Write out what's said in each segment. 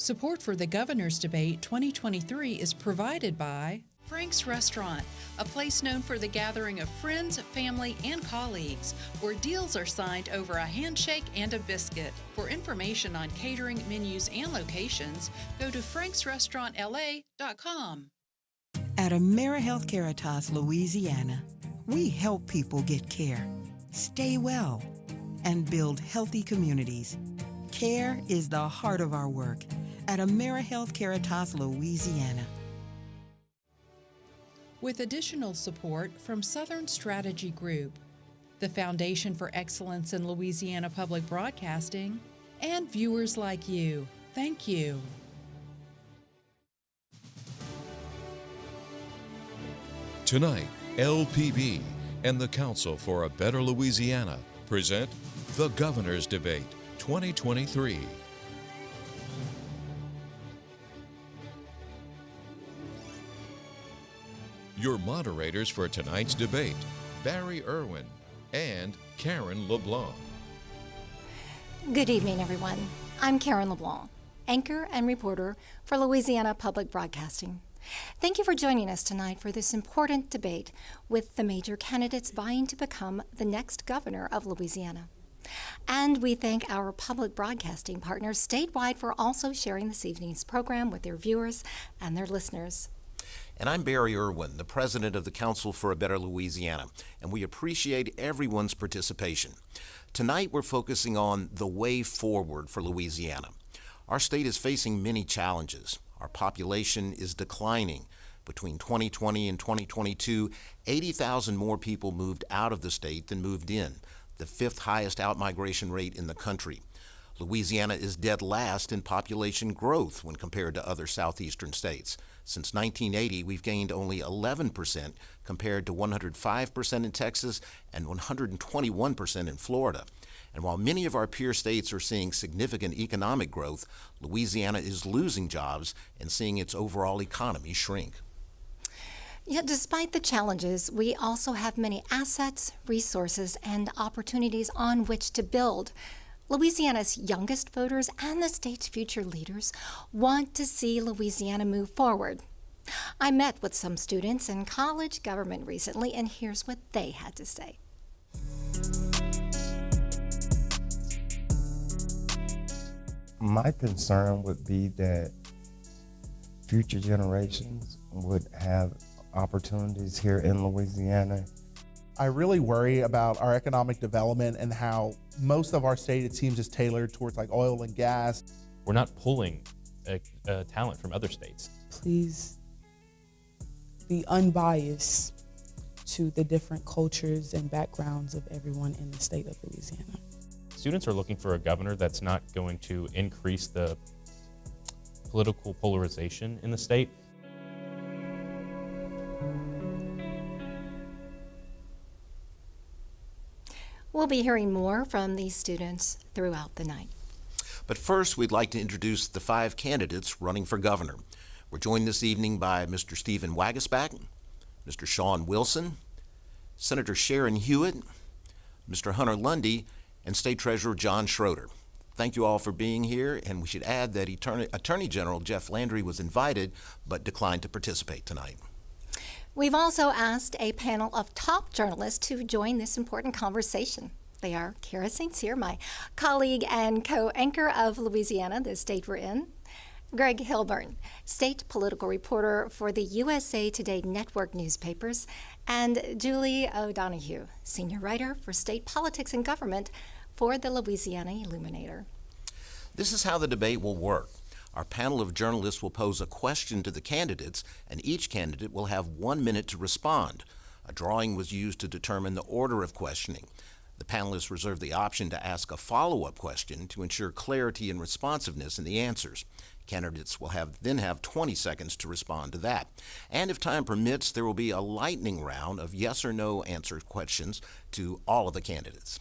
Support for the Governor's Debate 2023 is provided by Frank's Restaurant, a place known for the gathering of friends, family, and colleagues, where deals are signed over a handshake and a biscuit. For information on catering, menus, and locations, go to franksrestaurantla.com. At AmeriHealthCaritas Louisiana, we help people get care, stay well, and build healthy communities. Care is the heart of our work at AmeriHealthCaritas Louisiana. With additional support from Southern Strategy Group, the Foundation for Excellence in Louisiana Public Broadcasting, and viewers like you. Thank you. Tonight, LPB and the Council for a Better Louisiana present The Governor's Debate 2023. Your moderators for tonight's debate, Barry Erwin and Karen LeBlanc. Good evening, everyone. I'm Karen LeBlanc, anchor and reporter for Louisiana Public Broadcasting. Thank you for joining us tonight for this important debate with the major candidates vying to become the next governor of Louisiana. And we thank our public broadcasting partners statewide for also sharing this evening's program with their viewers and their listeners. And I'm Barry Erwin, the president of the Council for a Better Louisiana, and we appreciate everyone's participation. Tonight we're focusing on the way forward for Louisiana. Our state is facing many challenges. Our population is declining. Between 2020 and 2022, 80,000 more people moved out of the state than moved in, the fifth highest outmigration rate in the country. Louisiana is dead last in population growth when compared to other southeastern states. Since 1980, we've gained only 11% compared to 105% in Texas and 121% in Florida. And while many of our peer states are seeing significant economic growth, Louisiana is losing jobs and seeing its overall economy shrink. Yet despite the challenges, we also have many assets, resources, and opportunities on which to build. Louisiana's youngest voters and the state's future leaders want to see Louisiana move forward. I met with some students in college government recently, and here's what they had to say. My concern would be that future generations would have opportunities here in Louisiana. I really worry about our economic development and how most of our state, it seems, is tailored towards like oil and gas. We're not pulling talent from other states. Please be unbiased to the different cultures and backgrounds of everyone in the state of Louisiana. Students are looking for a governor that's not going to increase the political polarization in the state. We'll be hearing more from these students throughout the night. But first, we'd like to introduce the 5 candidates running for governor. We're joined this evening by Mr. Stephen Wagasback, Mr. Sean Wilson, Senator Sharon Hewitt, Mr. Hunter Lundy, and State Treasurer John Schroeder. Thank you all for being here, and we should add that Attorney General Jeff Landry was invited but declined to participate tonight. We've also asked a panel of top journalists to join this important conversation. They are Kara St. Cyr, my colleague and co-anchor of Louisiana, the state we're in, Greg Hilburn, state political reporter for the USA Today Network newspapers, and Julie O'Donoghue, senior writer for state politics and government for the Louisiana Illuminator. This is how the debate will work. Our panel of journalists will pose a question to the candidates, and each candidate will have 1 minute to respond. A drawing was used to determine the order of questioning. The panelists reserve the option to ask a follow-up question to ensure clarity and responsiveness in the answers. Candidates will then have 20 seconds to respond to that. And if time permits, there will be a lightning round of yes or no answer questions to all of the candidates.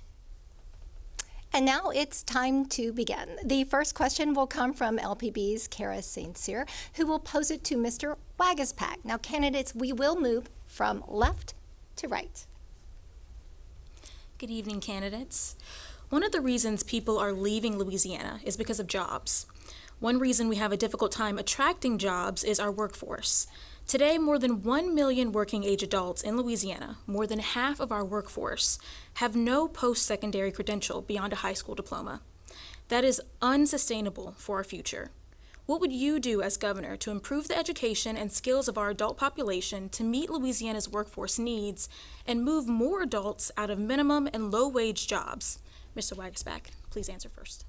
And now it's time to begin. The first question will come from LPB's Kara St. Cyr, who will pose it to Mr. Wagasback. Now, candidates, we will move from left to right. Good evening, candidates. One of the reasons people are leaving Louisiana is because of jobs. One reason we have a difficult time attracting jobs is our workforce. Today, more than 1 million working-age adults in Louisiana, more than half of our workforce, have no post-secondary credential beyond a high school diploma. That is unsustainable for our future. What would you do as governor to improve the education and skills of our adult population to meet Louisiana's workforce needs and move more adults out of minimum and low-wage jobs? Mr. Wagerspack, please answer first.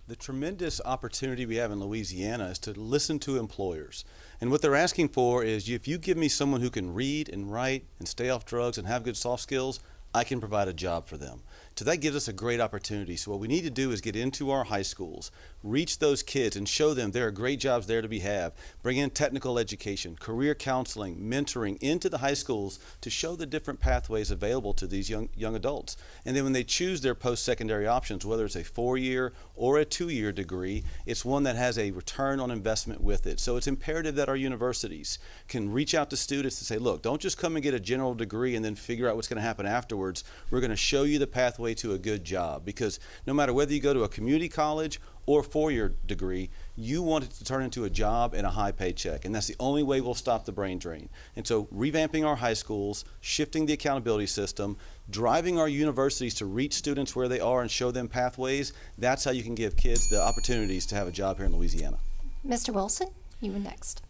The tremendous opportunity we have in Louisiana is to listen to employers. And what they're asking for is, if you give me someone who can read and write and stay off drugs and have good soft skills, I can provide a job for them. So that gives us a great opportunity. So what we need to do is get into our high schools, reach those kids and show them there are great jobs there to be had. Bring in technical education, career counseling, mentoring into the high schools to show the different pathways available to these young adults. And then when they choose their post-secondary options, whether it's a 4-year or a 2-year degree, it's one that has a return on investment with it. So it's imperative that our universities can reach out to students to say, look, don't just come and get a general degree and then figure out what's going to happen afterwards. We're going to show you the pathway to a good job, because no matter whether you go to a community college or a 4-year degree, you want it to turn into a job and a high paycheck, and that's the only way we'll stop the brain drain. And so revamping our high schools, shifting the accountability system, driving our universities to reach students where they are and show them pathways, that's how you can give kids the opportunities to have a job here in Louisiana. Mr. Wilson, you were next.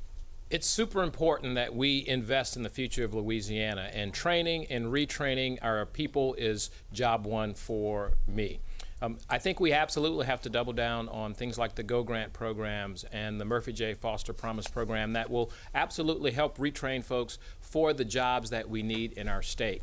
It's super important that we invest in the future of Louisiana, and training and retraining our people is job one for me. I think we absolutely have to double down on things like the Go Grant programs and the Murphy J. Foster Promise program that will absolutely help retrain folks for the jobs that we need in our state.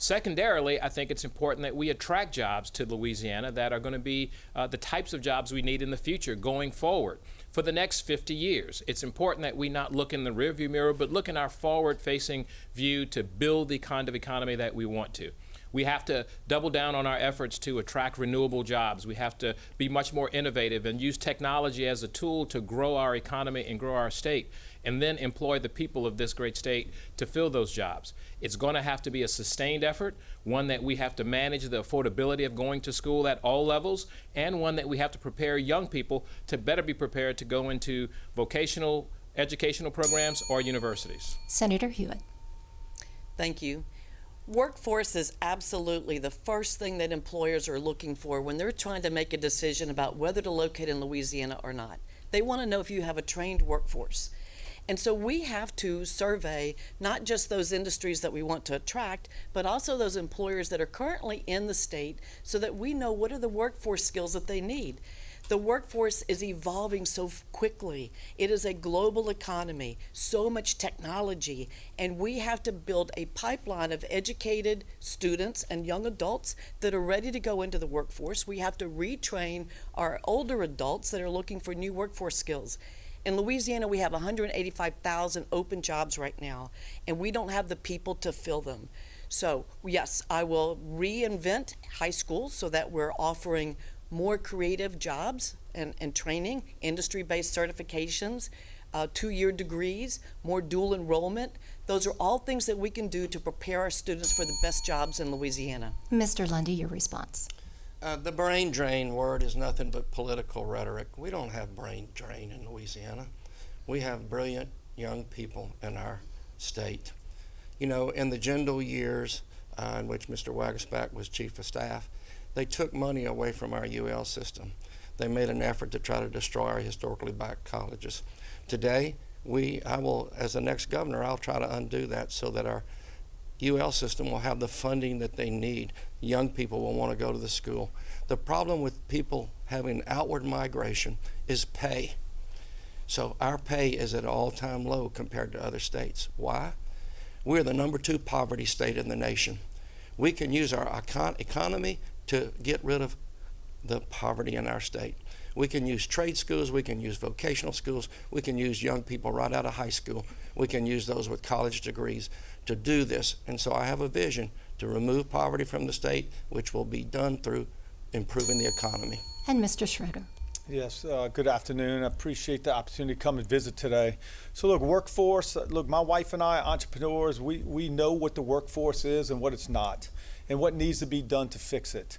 Secondarily, I think it's important that we attract jobs to Louisiana that are going to be the types of jobs we need in the future going forward. For the next 50 years, it's important that we not look in the rearview mirror, but look in our forward-facing view to build the kind of economy that we want to. We have to double down on our efforts to attract renewable jobs. We have to be much more innovative and use technology as a tool to grow our economy and grow our state, and then employ the people of this great state to fill those jobs. It's going to have to be a sustained effort, one that we have to manage the affordability of going to school at all levels, and one that we have to prepare young people to better be prepared to go into vocational educational programs or universities. Senator Hewitt. Thank you. Workforce is absolutely the first thing that employers are looking for when they're trying to make a decision about whether to locate in Louisiana or not. They want to know if you have a trained workforce. And so we have to survey not just those industries that we want to attract, but also those employers that are currently in the state, so that we know what are the workforce skills that they need. The workforce is evolving so quickly. It is a global economy, so much technology, and we have to build a pipeline of educated students and young adults that are ready to go into the workforce. We have to retrain our older adults that are looking for new workforce skills. In Louisiana, we have 185,000 open jobs right now, and we don't have the people to fill them. So yes, I will reinvent high schools so that we're offering more creative jobs and training, industry-based certifications, 2-year degrees, more dual enrollment. Those are all things that we can do to prepare our students for the best jobs in Louisiana. Mr. Lundy, your response. The brain drain word is nothing but political rhetoric. We don't have brain drain in Louisiana. We have brilliant young people in our state. You know, in the Jindal years in which Mr. Wagerspack was chief of staff, they took money away from our UL system. They made an effort to try to destroy our historically black colleges. Today, I will, as the next governor, I'll try to undo that so that our UL system will have the funding that they need. Young people will want to go to the school. The problem with people having outward migration is pay. So our pay is at an all-time low compared to other states. Why? We're the #2 poverty state in the nation. We can use our economy to get rid of the poverty in our state. We can use trade schools, we can use vocational schools, we can use young people right out of high school, we can use those with college degrees to do this. And so I have a vision to remove poverty from the state, which will be done through improving the economy. And Mr. Schroeder. Yes, good afternoon. I appreciate the opportunity to come and visit today. So look, workforce, look, my wife and I, entrepreneurs, we know what the workforce is and what it's not, and what needs to be done to fix it.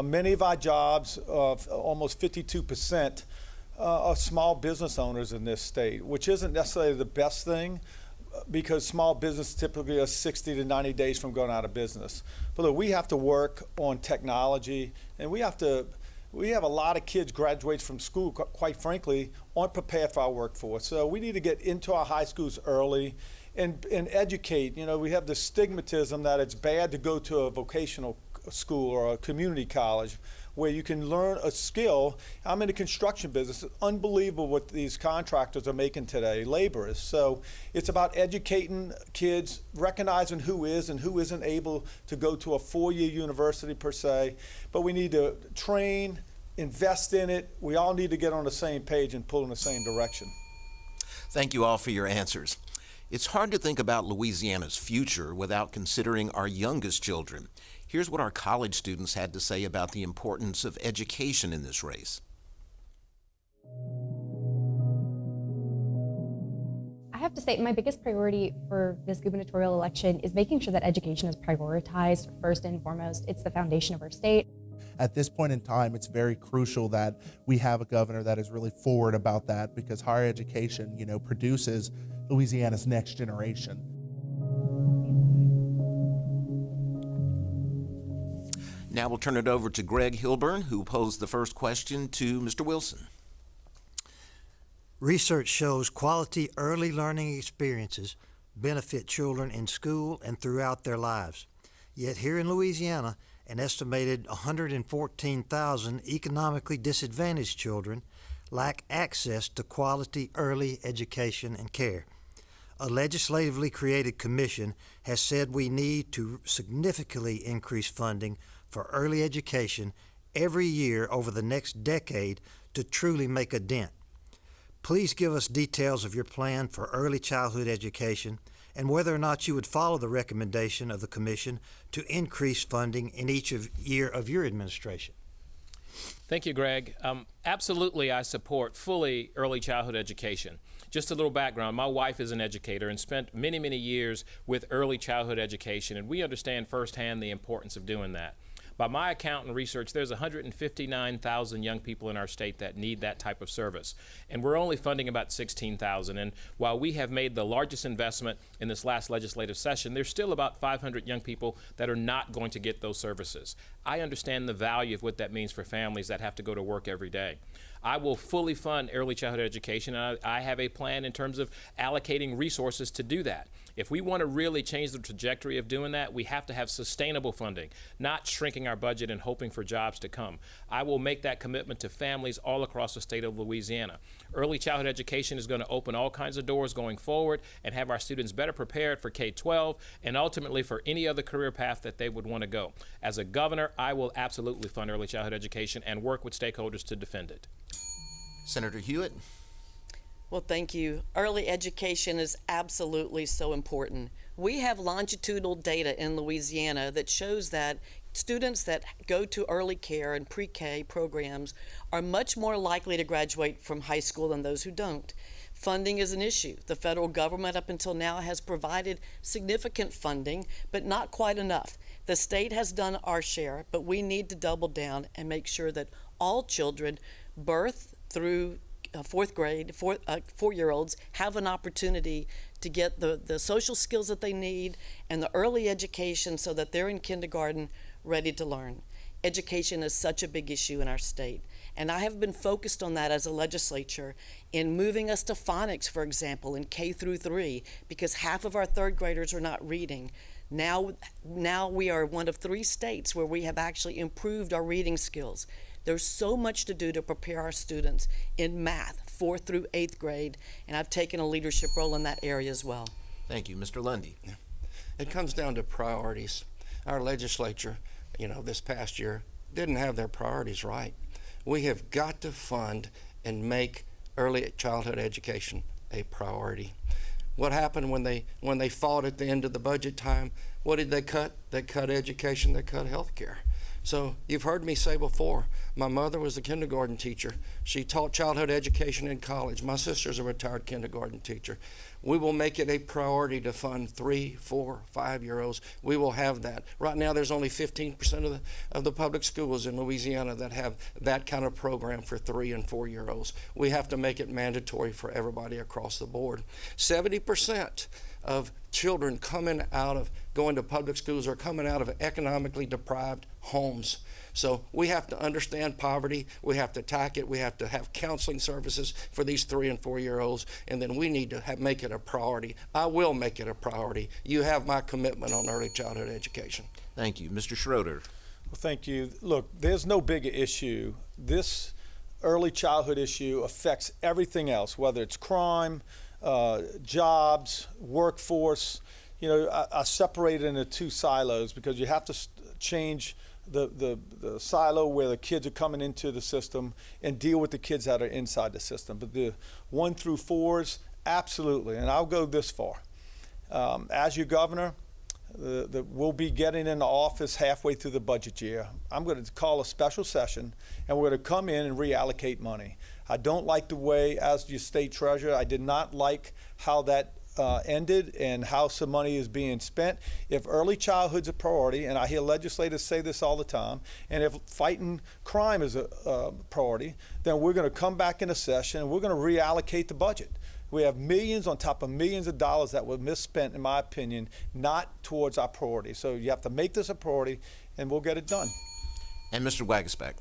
Many of our jobs, almost 52%, small business owners in this state, which isn't necessarily the best thing, because small business typically are 60 to 90 days from going out of business. But look, we have to work on technology, and we have a lot of kids graduate from school, quite frankly, aren't prepared for our workforce. So we need to get into our high schools early and educate. You know, we have the stigmatism that it's bad to go to a vocational school or a community college where you can learn a skill. I'm in the construction business. It's unbelievable what these contractors are making today, laborers. So it's about educating kids, recognizing who is and who isn't able to go to a 4-year university per se. But we need to train, invest in it. We all need to get on the same page and pull in the same direction. Thank you all for your answers. It's hard to think about Louisiana's future without considering our youngest children. Here's what our college students had to say about the importance of education in this race. I have to say my biggest priority for this gubernatorial election is making sure that education is prioritized first and foremost. It's the foundation of our state. At this point in time, it's very crucial that we have a governor that is really forward about that, because higher education, produces Louisiana's next generation. Now we'll turn it over to Greg Hilburn, who posed the first question to Mr. Wilson. Research shows quality early learning experiences benefit children in school and throughout their lives. Yet here in Louisiana, an estimated 114,000 economically disadvantaged children lack access to quality early education and care. A legislatively created commission has said we need to significantly increase funding for early education every year over the next decade to truly make a dent. Please give us details of your plan for early childhood education and whether or not you would follow the recommendation of the Commission to increase funding in each year of your administration. Thank you, Greg. Absolutely, I support fully early childhood education. Just a little background, my wife is an educator and spent many, many years with early childhood education, and we understand firsthand the importance of doing that. By my account and research, there's 159,000 young people in our state that need that type of service, and we're only funding about 16,000. And while we have made the largest investment in this last legislative session, there's still about 500 young people that are not going to get those services. I understand the value of what that means for families that have to go to work every day. I will fully fund early childhood education, and I have a plan in terms of allocating resources to do that. If we want to really change the trajectory of doing that, we have to have sustainable funding, not shrinking our budget and hoping for jobs to come. I will make that commitment to families all across the state of Louisiana. Early childhood education is going to open all kinds of doors going forward and have our students better prepared for K-12 and ultimately for any other career path that they would want to go. As a governor, I will absolutely fund early childhood education and work with stakeholders to defend it. Senator Hewitt. Well, thank you. Early education is absolutely so important. We have longitudinal data in Louisiana that shows that students that go to early care and pre-K programs are much more likely to graduate from high school than those who don't. Funding is an issue. The federal government up until now has provided significant funding, but not quite enough. The state has done our share, but we need to double down and make sure that all children, birth through fourth grade, 4-year-olds, have an opportunity to get the social skills that they need and the early education so that they're in kindergarten ready to learn. Education is such a big issue in our state, and I have been focused on that as a legislature in moving us to phonics, for example, in K through 3, because half of our third graders are not reading. Now we are one of 3 states where we have actually improved our reading skills. There's so much to do to prepare our students in math, 4th through 8th grade, and I've taken a leadership role in that area as well. Thank you. Mr. Lundy. Yeah. It comes down to priorities. Our legislature, this past year, didn't have their priorities right. We have got to fund and make early childhood education a priority. What happened when they fought at the end of the budget time? What did they cut? They cut education, they cut health care. So you've heard me say before, my mother was a kindergarten teacher. She taught childhood education in college. My sister's a retired kindergarten teacher. We will make it a priority to fund 3, 4, 5-year-olds. We will have that. Right now, there's only 15% of the public schools in Louisiana that have that kind of program for 3 and 4-year-olds. We have to make it mandatory for everybody across the board. 70% of children going to public schools are coming out of economically deprived homes. So we have to understand poverty, we have to attack it, we have to have counseling services for these 3 and 4-year-olds, and then we need to make it a priority. I will make it a priority. You have my commitment on early childhood education. Thank you. Mr. Schroeder. Well, thank you. Look, there's no bigger issue. This early childhood issue affects everything else, whether it's crime, jobs, workforce. You know, I separate it into 2 silos because you have to change the silo where the kids are coming into the system and deal with the kids that are inside the system. But the 1 through 4s, absolutely. And I'll go this far. As your governor, we'll be getting into office halfway through the budget year. I'm going to call a special session, and we're going to come in and reallocate money. I don't like the way, as your state treasurer, I did not like how that ended and how some money is being spent. If early childhood's a priority, and I hear legislators say this all the time, and if fighting crime is a priority, then we're going to come back in a session and we're going to reallocate the budget. We have millions on top of millions of dollars that were misspent, in my opinion, not towards our priority. So you have to make this a priority, and we'll get it done. And Mr. Wagasback.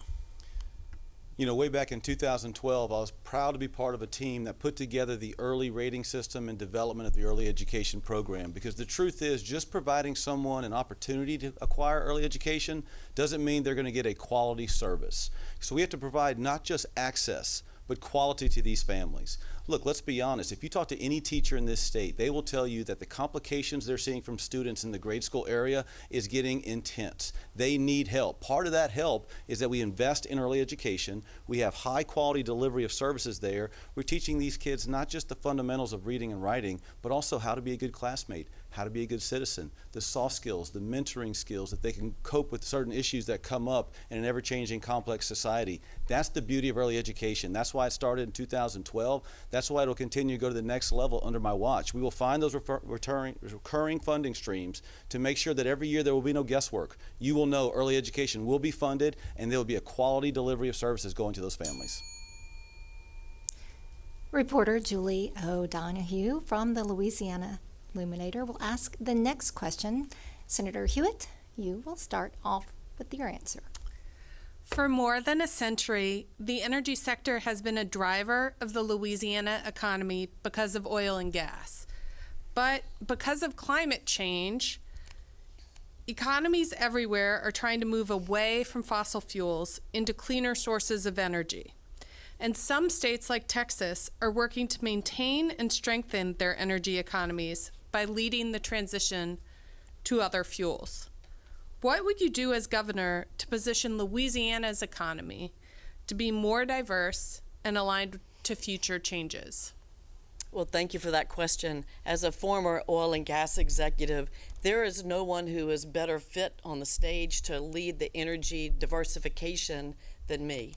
You know, way back in 2012, I was proud to be part of a team that put together the early rating system and development of the early education program, because the truth is, just providing someone an opportunity to acquire early education doesn't mean they're going to get a quality service. So we have to provide not just access, but quality to these families. Look, let's be honest. If you talk to any teacher in this state, they will tell you that the complications they're seeing from students in the grade school area is getting intense. They need help. Part of that help is that we invest in early education. We have high quality delivery of services there. We're teaching these kids not just the fundamentals of reading and writing, but also how to be a good classmate, how to be a good citizen, the soft skills, the mentoring skills that they can cope with certain issues that come up in an ever-changing, complex society. That's the beauty of early education. That's why it started in 2012. That's why it'll continue to go to the next level under my watch. We will find those recurring funding streams to make sure that every year there will be no guesswork. You will know early education will be funded, and there will be a quality delivery of services going to those families. Reporter Julie O'Donoghue from the Louisiana Illuminator will ask the next question. Senator Hewitt, you will start off with your answer. For more than a century, the energy sector has been a driver of the Louisiana economy because of oil and gas. But because of climate change, economies everywhere are trying to move away from fossil fuels into cleaner sources of energy. And some states like Texas are working to maintain and strengthen their energy economies by leading the transition to other fuels. What would you do as governor to position Louisiana's economy to be more diverse and aligned to future changes? Well, thank you for that question. As a former oil and gas executive, there is no one who is better fit on the stage to lead the energy diversification than me.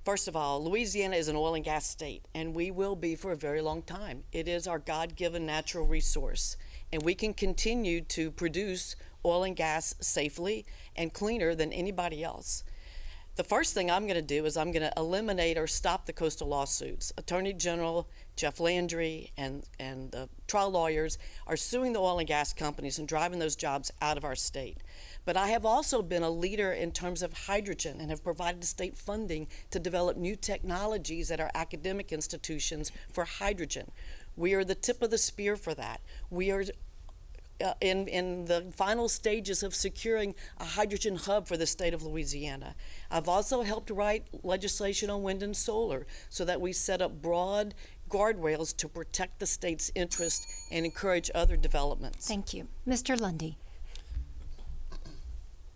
First of all, Louisiana is an oil and gas state, and we will be for a very long time. It is our God-given natural resource, and we can continue to produce oil and gas safely and cleaner than anybody else. The first thing I'm going to do is I'm going to eliminate or stop the coastal lawsuits. Attorney General Jeff Landry and the trial lawyers are suing the oil and gas companies and driving those jobs out of our state. But I have also been a leader in terms of hydrogen and have provided state funding to develop new technologies at our academic institutions for hydrogen. We are the tip of the spear for that. We are in the final stages of securing a hydrogen hub for the state of Louisiana. I've also helped write legislation on wind and solar so that we set up broad guardrails to protect the state's interest and encourage other developments. Thank you. Mr. Lundy.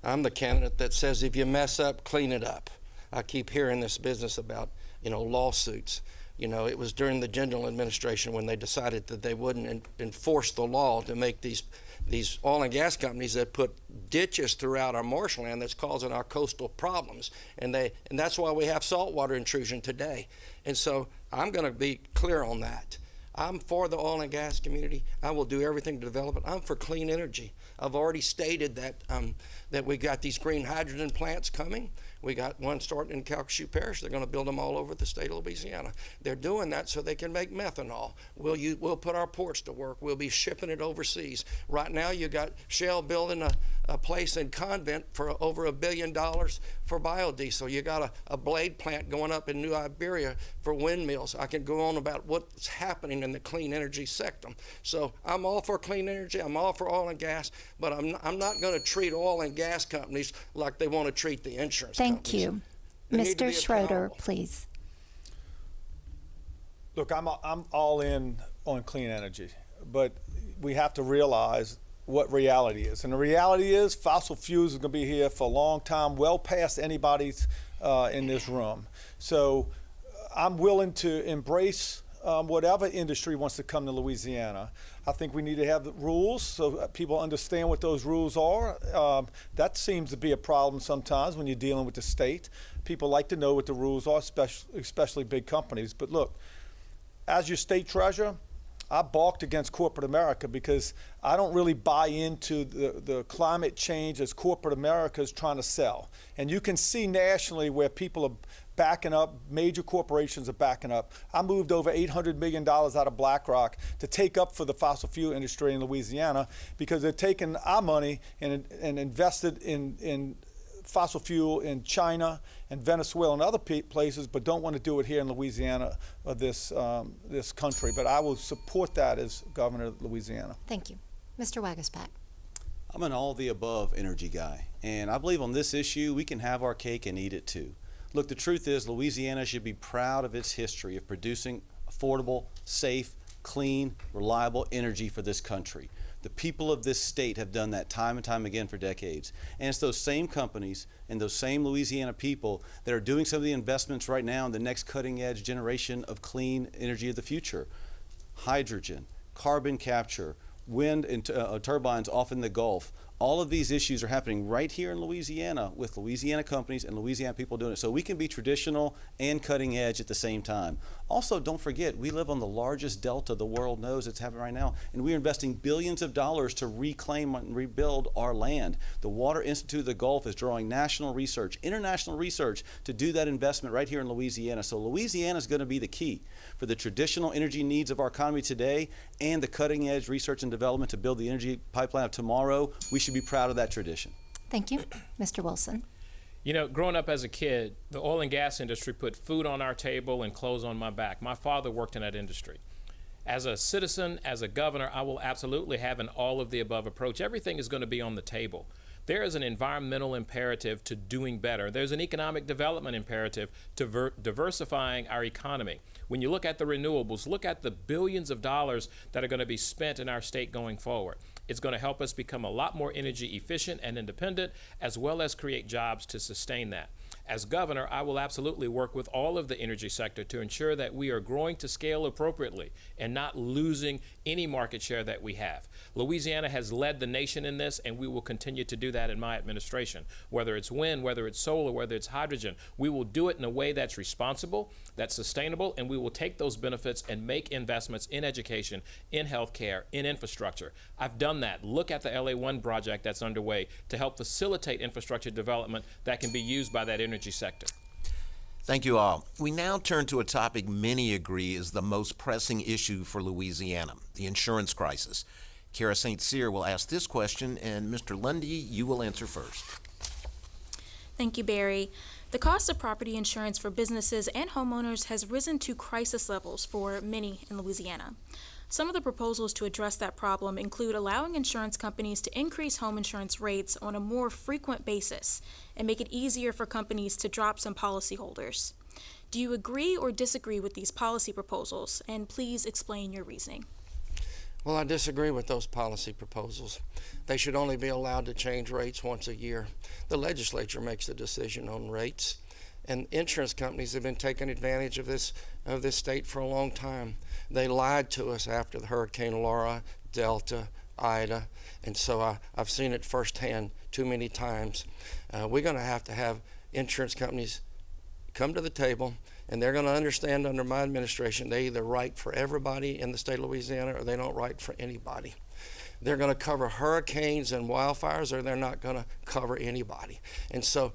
I'm the candidate that says if you mess up, clean it up. I keep hearing this business about, lawsuits. You know, it was during the general administration when they decided that they wouldn't enforce the law to make these oil and gas companies that put ditches throughout our marshland that's causing our coastal problems. And that's why we have saltwater intrusion today. And so I'm going to be clear on that. I'm for the oil and gas community. I will do everything to develop it. I'm for clean energy. I've already stated that we got these green hydrogen plants coming. We got one starting in Calcasieu Parish. They're going to build them all over the state of Louisiana. They're doing that so they can make methanol. We'll put our ports to work. We'll be shipping it overseas. Right now, you got Shell building a place in Convent for over $1 billion for biodiesel. You got a blade plant going up in New Iberia for windmills. I can go on about what's happening in the clean energy sector. So I'm all for clean energy. I'm all for oil and gas, but I'm not going to treat oil and gas companies like they want to treat the insurance companies. Thank you. Mr. Schroeder, please. Look, I'm all in on clean energy, but we have to realize what reality is. And the reality is fossil fuels are going to be here for a long time, well past anybody's in this room. So I'm willing to embrace whatever industry wants to come to Louisiana. I think we need to have the rules so people understand what those rules are. That seems to be a problem sometimes when you're dealing with the state. People like to know what the rules are, especially big companies. But look, as your state treasurer, I balked against corporate America because I don't really buy into the climate change as corporate America is trying to sell. And you can see nationally where people are backing up, major corporations are backing up. I moved over $800 million out of BlackRock to take up for the fossil fuel industry in Louisiana because they're taking our money and invested in fossil fuel in China and Venezuela and other places, but don't want to do it here in Louisiana or this country. But I will support that as governor of Louisiana. Thank you. Mr. Wagerspack. I'm an all-the-above energy guy, and I believe on this issue we can have our cake and eat it too. Look, the truth is Louisiana should be proud of its history of producing affordable, safe, clean, reliable energy for this country. The people of this state have done that time and time again for decades. And it's those same companies and those same Louisiana people that are doing some of the investments right now in the next cutting edge generation of clean energy of the future. Hydrogen, carbon capture, wind and turbines off in the Gulf. All of these issues are happening right here in Louisiana with Louisiana companies and Louisiana people doing it. So we can be traditional and cutting edge at the same time. Also, don't forget, we live on the largest delta the world knows it's happening right now, and we're investing billions of dollars to reclaim and rebuild our land. The Water Institute of the Gulf is drawing national research, international research to do that investment right here in Louisiana. So Louisiana is going to be the key for the traditional energy needs of our economy today and the cutting edge research and development to build the energy pipeline of tomorrow. We should be proud of that tradition. Thank you. Mr. Wilson. You know, growing up as a kid, the oil and gas industry put food on our table and clothes on my back. My father worked in that industry. As a citizen, as a governor, I will absolutely have an all-of-the-above approach. Everything is going to be on the table. There is an environmental imperative to doing better. There's an economic development imperative to diversifying our economy. When you look at the renewables, look at the billions of dollars that are going to be spent in our state going forward. It's going to help us become a lot more energy efficient and independent, as well as create jobs to sustain that. As governor, I will absolutely work with all of the energy sector to ensure that we are growing to scale appropriately and not losing any market share that we have. Louisiana has led the nation in this, and we will continue to do that in my administration. Whether it's wind, whether it's solar, whether it's hydrogen, we will do it in a way that's responsible, that's sustainable, and we will take those benefits and make investments in education, in healthcare, in infrastructure. I've done that. Look at the LA1 project that's underway to help facilitate infrastructure development that can be used by that energy sector. Thank you all. We now turn to a topic many agree is the most pressing issue for Louisiana, the insurance crisis. Kara St. Cyr will ask this question, and Mr. Lundy, you will answer first. Thank you, Barry. The cost of property insurance for businesses and homeowners has risen to crisis levels for many in Louisiana. Some of the proposals to address that problem include allowing insurance companies to increase home insurance rates on a more frequent basis and make it easier for companies to drop some policyholders. Do you agree or disagree with these policy proposals? And please explain your reasoning. Well, I disagree with those policy proposals. They should only be allowed to change rates once a year. The legislature makes the decision on rates. And insurance companies have been taking advantage of this state for a long time. They lied to us after the Hurricane Laura, Delta, Ida, and so I've seen it firsthand too many times. We're going to have insurance companies come to the table, and they're going to understand under my administration they either write for everybody in the state of Louisiana or they don't write for anybody. They're going to cover hurricanes and wildfires, or they're not going to cover anybody. And so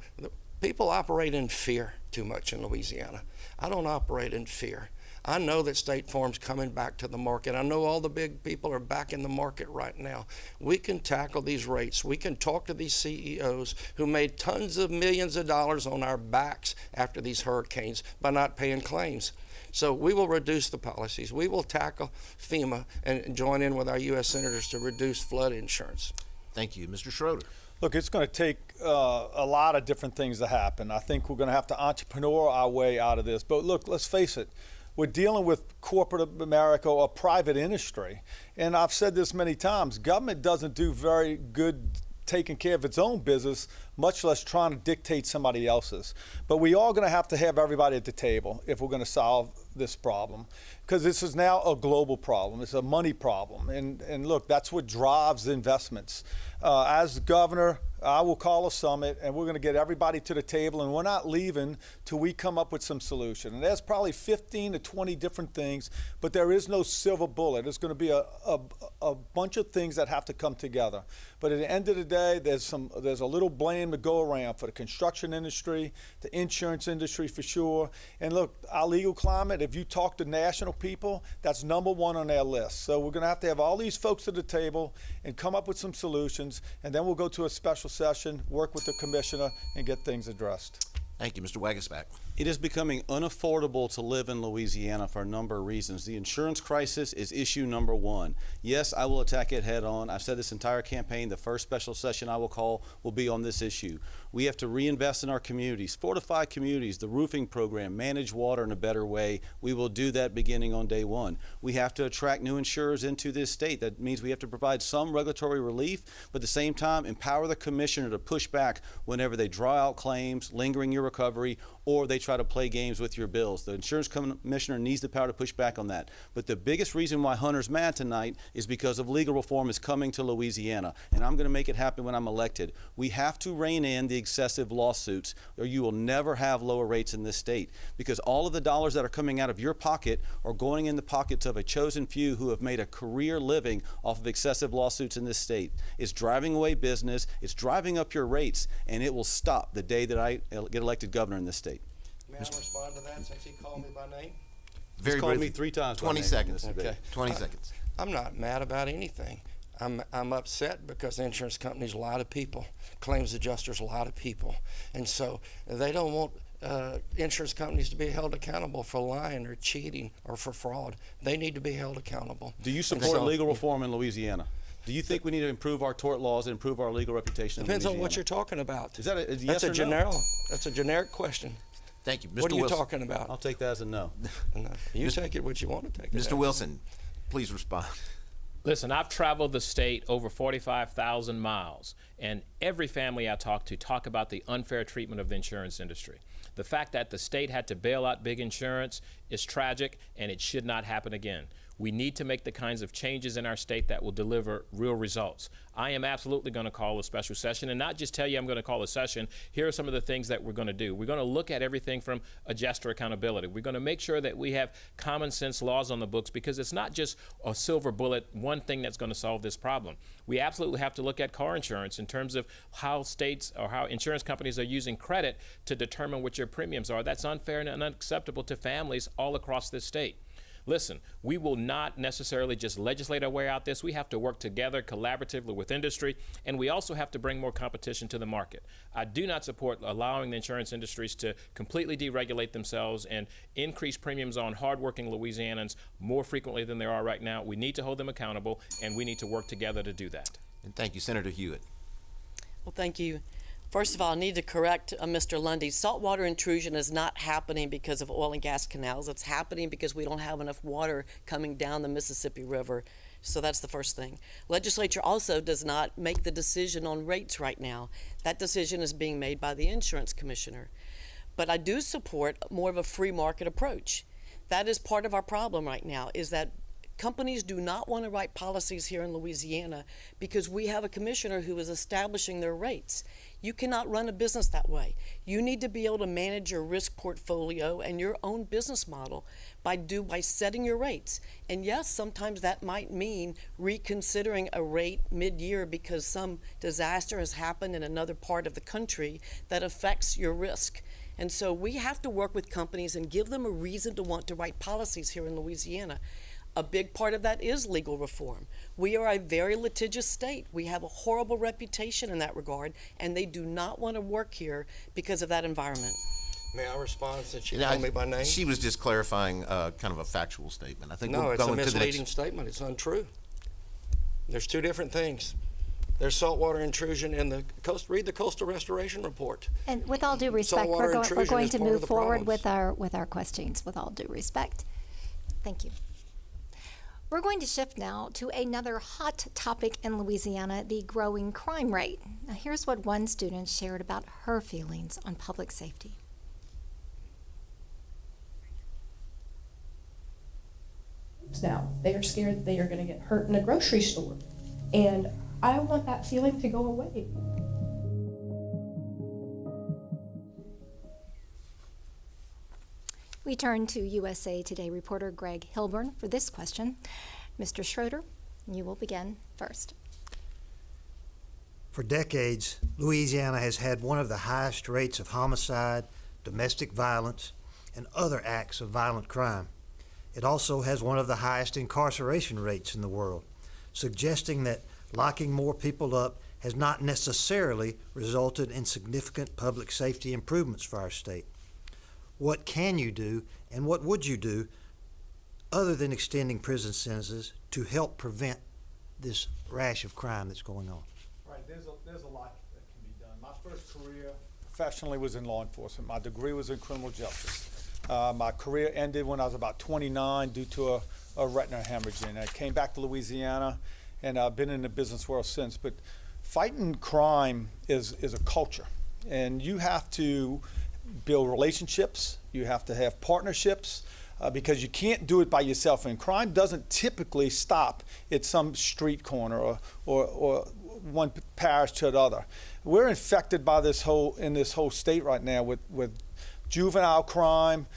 people operate in fear too much in Louisiana. I don't operate in fear. I know that State Farm's coming back to the market. I know all the big people are back in the market right now. We can tackle these rates. We can talk to these CEOs who made tons of millions of dollars on our backs after these hurricanes by not paying claims. So we will reduce the policies. We will tackle FEMA and join in with our U.S. senators to reduce flood insurance. Thank you. Mr. Schroeder. Look, it's going to take a lot of different things to happen. I think we're going to have to entrepreneur our way out of this. But look, let's face it. We're dealing with corporate America or private industry. And I've said this many times, government doesn't do very good taking care of its own business, much less trying to dictate somebody else's. But we are going to have everybody at the table if we're going to solve this problem, because this is now a global problem. It's a money problem. And look, that's what drives investments. As governor, I will call a summit, and we're going to get everybody to the table, and we're not leaving till we come up with some solution. And there's probably 15 to 20 different things, but there is no silver bullet. There's going to be a bunch of things that have to come together. But at the end of the day, there's a little blame to go around for the construction industry, the insurance industry for sure. And look, our legal climate, if you talk to national people, that's #1 on their list. So we're going to have all these folks at the table and come up with some solutions, and then we'll go to a special session, work with the commissioner, and get things addressed. Thank you, Mr. Wagasback. It is becoming unaffordable to live in Louisiana for a number of reasons. The insurance crisis is issue #1. Yes, I will attack it head on. I've said this entire campaign, the first special session I will call will be on this issue. We have to reinvest in our communities, fortify communities, the roofing program, manage water in a better way. We will do that beginning on day one. We have to attract new insurers into this state. That means we have to provide some regulatory relief, but at the same time, empower the commissioner to push back whenever they draw out claims, lingering your recovery, or they try to play games with your bills. The insurance commissioner needs the power to push back on that. But the biggest reason why Hunter's mad tonight is because of legal reform is coming to Louisiana, and I'm going to make it happen when I'm elected. We have to rein in the excessive lawsuits, or you will never have lower rates in this state, because all of the dollars that are coming out of your pocket are going in the pockets of a chosen few who have made a career living off of excessive lawsuits in this state. It's driving away business, it's driving up your rates, and it will stop the day that I get elected governor in this state. May I respond to that since he called me by name? He's called me 3 times. 20 seconds. Okay. 20 seconds. I'm not mad about anything. I'm upset because insurance companies lie to people, claims adjusters lie to people, and so they don't want insurance companies to be held accountable for lying or cheating or for fraud. They need to be held accountable. Do you support legal reform in Louisiana? Do you think we need to improve our tort laws and improve our legal reputation? Depends in Louisiana? on what you're talking about. Is that a yes or no? That's a generic question. Thank you, Mr. What are you Wilson. talking about? I'll take that as a no. No. You take it what you want to take it. Mr. Wilson, please respond. Listen, I've traveled the state over 45,000 miles, and every family I talk about the unfair treatment of the insurance industry. The fact that the state had to bail out big insurance is tragic, and it should not happen again. We need to make the kinds of changes in our state that will deliver real results. I am absolutely going to call a special session, and not just tell you I'm going to call a session. Here are some of the things that we're going to do. We're going to look at everything from adjuster accountability. We're going to make sure that we have common sense laws on the books, because it's not just a silver bullet, one thing that's going to solve this problem. We absolutely have to look at car insurance in terms of how states or how insurance companies are using credit to determine what your premiums are. That's unfair and unacceptable to families all across this state. Listen, we will not necessarily just legislate our way out this. We have to work together collaboratively with industry, and we also have to bring more competition to the market. I do not support allowing the insurance industries to completely deregulate themselves and increase premiums on hardworking Louisianans more frequently than there are right now. We need to hold them accountable, and we need to work together to do that. And thank you, Senator Hewitt. Well, thank you. First of all, I need to correct Mr. Lundy. Saltwater intrusion is not happening because of oil and gas canals. It's happening because we don't have enough water coming down the Mississippi River. So that's the first thing. Legislature also does not make the decision on rates right now. That decision is being made by the insurance commissioner. But I do support more of a free market approach. That is part of our problem right now, is that companies do not want to write policies here in Louisiana because we have a commissioner who is establishing their rates. You cannot run a business that way. You need to be able to manage your risk portfolio and your own business model by setting your rates. And yes, sometimes that might mean reconsidering a rate mid-year because some disaster has happened in another part of the country that affects your risk. And so we have to work with companies and give them a reason to want to write policies here in Louisiana. A big part of that is legal reform. We are a very litigious state. We have a horrible reputation in that regard, and they do not want to work here because of that environment. May I respond since you called me by name? She was just clarifying kind of a factual statement. I think no, we'll it's go a into misleading statement. It's untrue. There's two different things. There's saltwater intrusion in the coast. Read the Coastal Restoration Report. And with all due respect, we're going to move forward with our questions. With all due respect, thank you. We're going to shift now to another hot topic in Louisiana, the growing crime rate. Now, here's what one student shared about her feelings on public safety. Now, they are scared that they are going to get hurt in a grocery store. And I want that feeling to go away. We turn to USA Today reporter Greg Hilburn for this question. Mr. Schroeder, you will begin first. For decades, Louisiana has had one of the highest rates of homicide, domestic violence, and other acts of violent crime. It also has one of the highest incarceration rates in the world, suggesting that locking more people up has not necessarily resulted in significant public safety improvements for our state. What can you do, and what would you do, other than extending prison sentences to help prevent this rash of crime that's going on? Right, there's a lot that can be done. My first career professionally was in law enforcement. My degree was in criminal justice. My career ended when I was about 29 due to a retina hemorrhage, and I came back to Louisiana, and I've been in the business world since. But fighting crime is a culture, and you have to build relationships, you have to have partnerships, because you can't do it by yourself. And crime doesn't typically stop at some street corner or one parish to another. We're infected by this whole state right now with juvenile crime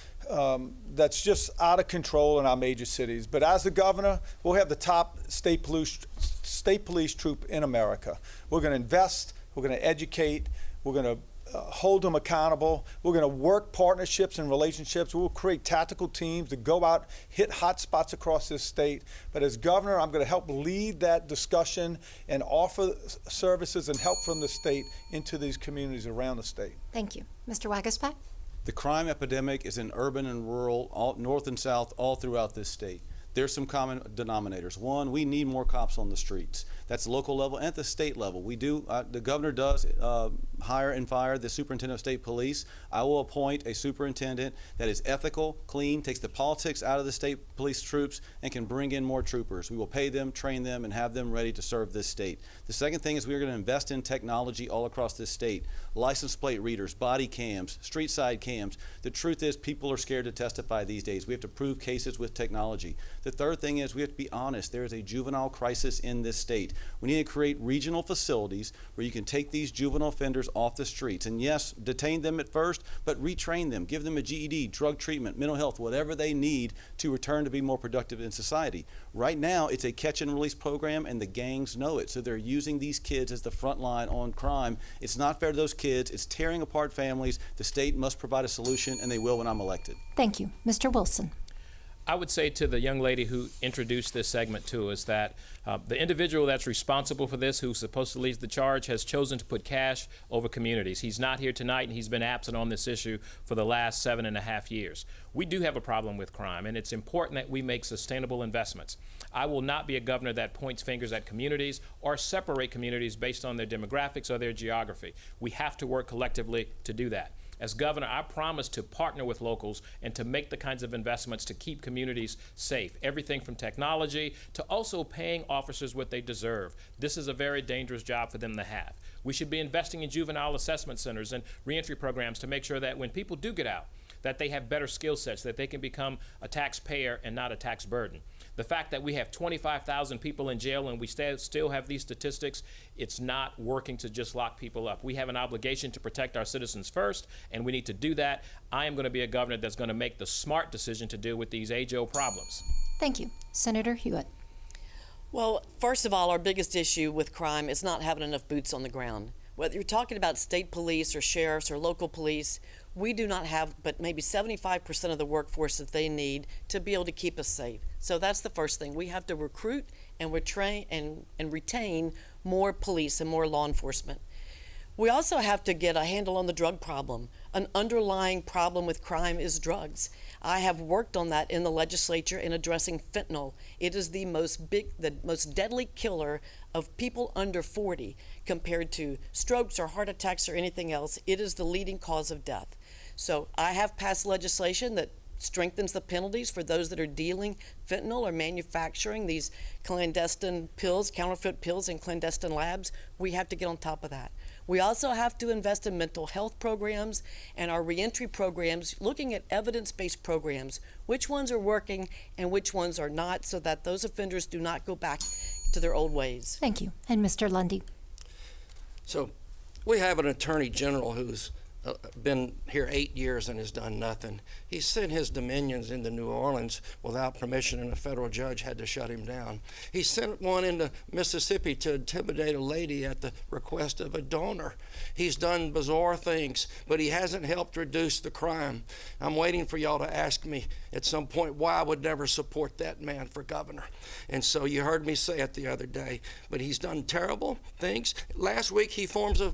that's just out of control in our major cities. But as the governor, we'll have the top state police troop in America. We're going to invest, we're going to educate, we're going to hold them accountable. We're going to work partnerships and relationships. We'll create tactical teams to go out, hit hot spots across this state. But as governor, I'm going to help lead that discussion and offer services and help from the state into these communities around the state. Thank you. Mr. Wagaspak? The crime epidemic is in urban and rural, all, north and south, all throughout this state. There's some common denominators. One, we need more cops on the streets. That's the local level and at the state level. We do, the governor does hire and fire the superintendent of state police. I will appoint a superintendent that is ethical, clean, takes the politics out of the state police troops, and can bring in more troopers. We will pay them, train them, and have them ready to serve this state. The second thing is we are going to invest in technology all across this state. License plate readers, body cams, street side cams. The truth is people are scared to testify these days. We have to prove cases with technology. The third thing is we have to be honest. There is a juvenile crisis in this state. We need to create regional facilities where you can take these juvenile offenders off the streets. And yes, detain them at first, but retrain them. Give them a GED, drug treatment, mental health, whatever they need to return to be more productive in society. Right now, it's a catch and release program, and the gangs know it. So they're using these kids as the front line on crime. It's not fair to those kids. It's tearing apart families. The state must provide a solution, and they will when I'm elected. Thank you. Mr. Wilson? I would say to the young lady who introduced this segment to us that the individual that's responsible for this, who's supposed to lead the charge, has chosen to put cash over communities. He's not here tonight, and he's been absent on this issue for the last 7.5 years. We do have a problem with crime, and it's important that we make sustainable investments. I will not be a governor that points fingers at communities or separate communities based on their demographics or their geography. We have to work collectively to do that. As governor, I promise to partner with locals and to make the kinds of investments to keep communities safe. Everything from technology to also paying officers what they deserve. This is a very dangerous job for them to have. We should be investing in juvenile assessment centers and reentry programs to make sure that when people do get out, that they have better skill sets, that they can become a taxpayer and not a tax burden. The fact that we have 25,000 people in jail and we still have these statistics, it's not working to just lock people up. We have an obligation to protect our citizens first, and we need to do that. I am going to be a governor that's going to make the smart decision to deal with these age-old problems. Thank you. Senator Hewitt. Well, first of all, our biggest issue with crime is not having enough boots on the ground. Whether you're talking about state police or sheriffs or local police, we do not have but maybe 75% of the workforce that they need to be able to keep us safe. So that's the first thing. We have to recruit and retain more police and more law enforcement. We also have to get a handle on the drug problem. An underlying problem with crime is drugs. I have worked on that in the legislature in addressing fentanyl. It is the most deadly killer of people under 40 compared to strokes or heart attacks or anything else. It is the leading cause of death. So I have passed legislation that strengthens the penalties for those that are dealing fentanyl or manufacturing these clandestine pills, counterfeit pills in clandestine labs. We have to get on top of that. We also have to invest in mental health programs and our reentry programs, looking at evidence-based programs, which ones are working and which ones are not, so that those offenders do not go back to their old ways. Thank you. And Mr. Lundy. So we have an attorney general who's been here 8 years and has done nothing. He sent his dominions into New Orleans without permission, and a federal judge had to shut him down. He sent one into Mississippi to intimidate a lady at the request of a donor. He's done bizarre things, but he hasn't helped reduce the crime. I'm waiting for y'all to ask me at some point why I would never support that man for governor. And so you heard me say it the other day, but he's done terrible things. Last week he forms a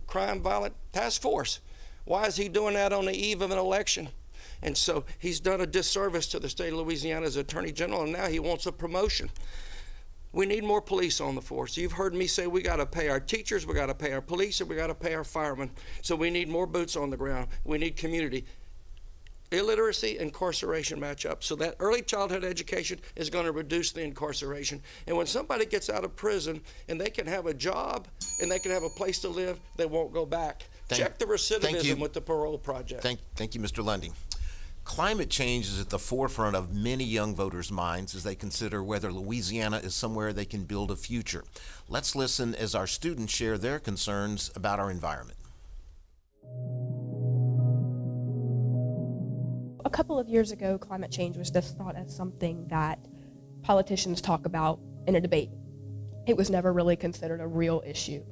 crime violent task force. Why is he doing that on the eve of an election? And so he's done a disservice to the state of Louisiana as Attorney General, and now he wants a promotion. We need more police on the force. You've heard me say we got to pay our teachers, we got to pay our police, and we got to pay our firemen. So we need more boots on the ground. We need community. Illiteracy and incarceration match up. So that early childhood education is going to reduce the incarceration. And when somebody gets out of prison and they can have a job and they can have a place to live, they won't go back. Check the recidivism with the parole project. Thank you, Mr. Lundy. Climate change is at the forefront of many young voters' minds as they consider whether Louisiana is somewhere they can build a future. Let's listen as our students share their concerns about our environment. A couple of years ago, climate change was just thought as something that politicians talk about in a debate. It was never really considered a real issue.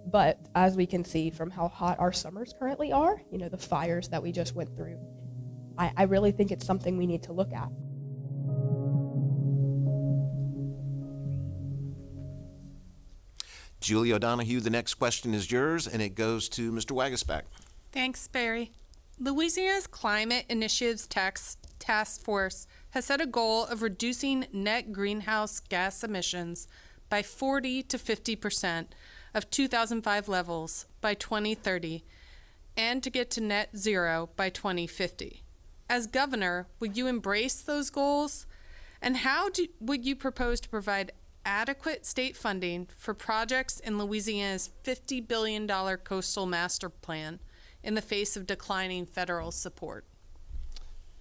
But as we can see from how hot our summers currently are, you know, the fires that we just went through, I really think it's something we need to look at. Julie O'Donohue, the next question is yours, and it goes to Mr. Wagasback. Thanks, Barry. Louisiana's Climate Initiatives Task Force has set a goal of reducing net greenhouse gas emissions by 40 to 50% of 2005 levels by 2030 and to get to net zero by 2050. As governor, would you embrace those goals? And how would you propose to provide adequate state funding for projects in Louisiana's $50 billion coastal master plan in the face of declining federal support?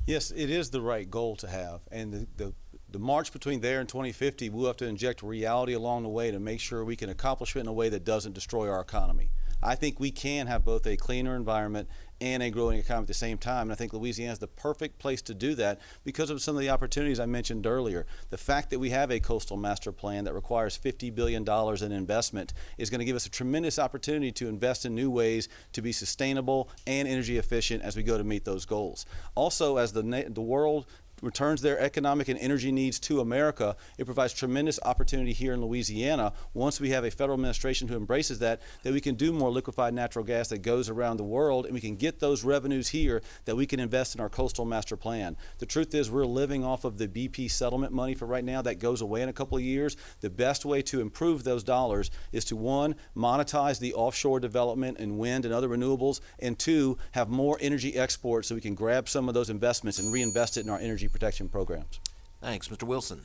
Yes, it is the right goal to have. And the march between there and 2050, we'll have to inject reality along the way to make sure we can accomplish it in a way that doesn't destroy our economy. I think we can have both a cleaner environment and a growing economy at the same time. And I think Louisiana is the perfect place to do that because of some of the opportunities I mentioned earlier. The fact that we have a coastal master plan that requires $50 billion in investment is going to give us a tremendous opportunity to invest in new ways to be sustainable and energy efficient as we go to meet those goals. Also, as the world returns their economic and energy needs to America. It provides tremendous opportunity here in Louisiana. Once we have a federal administration who embraces that we can do more liquefied natural gas that goes around the world, and we can get those revenues here that we can invest in our coastal master plan. The truth is we're living off of the BP settlement money for right now. That goes away in a couple of years. The best way to improve those dollars is to, one, monetize the offshore development in wind and other renewables, and two, have more energy exports so we can grab some of those investments and reinvest it in our energy protection programs. Thanks. Mr. Wilson.